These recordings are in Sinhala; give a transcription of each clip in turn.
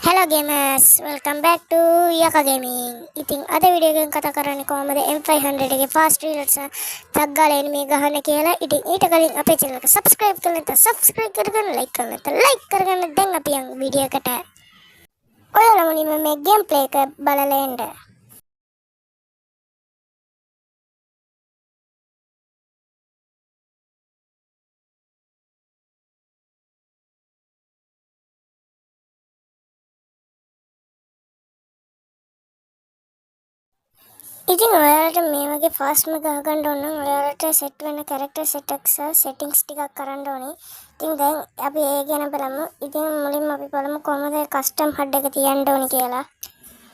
Hello gamers, welcome back to Yaka Gaming. ඉතින් අද වීඩියෝ එකෙන් කතා කරන්නේ කොහොමද M500 එකේ fast reloads තග්ගාලා එනිමි ගහන්න කියලා. ඉතින් ඊට කලින් අපේ channel එක subscribe කරලා නැත්නම් subscribe කරගන්න, like කරලා නැත්නම් like කරගන්න. දැන් අපි යන් වීඩියෝ එකට. ඔයාලා මුලින්ම මේ gameplay එක බලලා එන්න. ඉතින් ඔයාලට මේ වගේ ෆාස්ට්ම ගහගන්න ඕන නම් ඔයාලට සෙට් වෙන කැරක්ටර් සෙට්ස් සෙටින්ග්ස් ටිකක් කරන්න ඕනේ. ඉතින් දැන් අපි ඒ ගැන බලමු. ඉතින් මුලින්ම අපි බලමු කොහොමද කස්ටම් HUD එක තියන්න ඕනේ කියලා.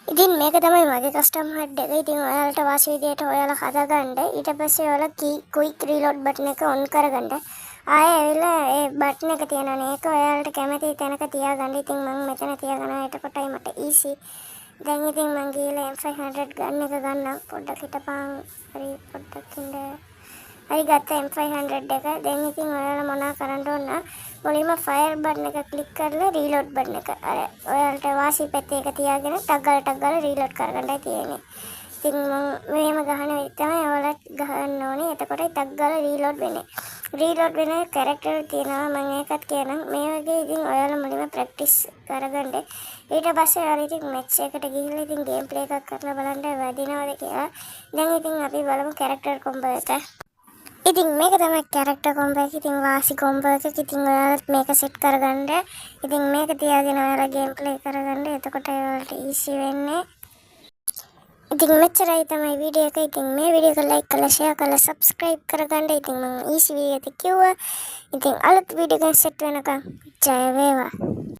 ඉතින් මේක තමයි මගේ කස්ටම් HUD එක. ඉතින් ඔයාලට වාසි විදියට ඔයාලා හදාගන්න. ඊට පස්සේ ඔයාලා ක්වික් රීලෝඩ් බටන් එක ඔන් කරගන්න. ආයෙ ඇවිල්ලා ඒ බටන් එක තියෙනවනේ. ඒක ඔයාලට කැමති තැනක තියාගන්න. ඉතින් මම මෙතන තියාගන්නවා. එතකොටයි මට ඊසි. දැන් ඉතින් මං ගිහලා M500 ගන්න එක ගන්නම්. පොඩ්ඩක් හිටපන්. හරි පොඩ්ඩක් ඉන්න. හරි ගත්තා M500 එක. දැන් ඉතින් ඔයාලා මොනා කරන්න ඕන? මුලින්ම ෆයර් බටන් එක ක්ලික් කරලා රීලෝඩ් බටන් එක. අර ඔයාලට වාසි පැත්තේ එක තියාගෙන ටක් ගාලා රීලෝඩ් කරගන්නයි තියෙන්නේ. ඉතින් මම මෙහෙම ගහන විදිහ තමයි ඔයාලත් ගහන්න ඕනේ. එතකොටයි ටක් ගාලා රීලෝඩ් වෙන්නේ. රීලෝඩ් වෙන කැරක්ටර් තියෙනවා. මම ඒකත් කියනම්. මේ වගේ ඉතින් ඔයාලා මුලින්ම ප්‍රැක්ටිස් කරගන්න. ඊට පස්සේ ඔයාලා ඉතින් මැච් එකට ගිහිල්ලා ඉතින් ගේම් ප්ලේ එකක් කරලා බලන්න වැදිනවද කියලා. දැන් ඉතින් අපි බලමු කැරක්ටර් කොම්බෝ එක. ඉතින් මේක තමයි කැරක්ටර් කොම්බෝ එක. ඉතින් වාසි කොම්බෝ එක. ඉතින් ඔයාලත් මේක සෙට් කරගන්න. ඉතින් මේක තියාගෙන ඔයාලා ගේම් ප්ලේ කරගන්න. එතකොට ඔයාලට ඊසි වෙන්නේ. ඉතින් මෙච්චරයි තමයි වීඩියෝ එක. ඉතින් මේ වීඩියෝ එක ලයික් කරලා ෂෙයා කරලා සබ්ස්ක්‍රයිබ් කරගන්න. ඉතින් මම ඊසි වීඩියෝ එක කිව්වා. ඉතින් අලුත් වීඩියෝ එකක් සෙට් වෙනකම් ජය වේවා.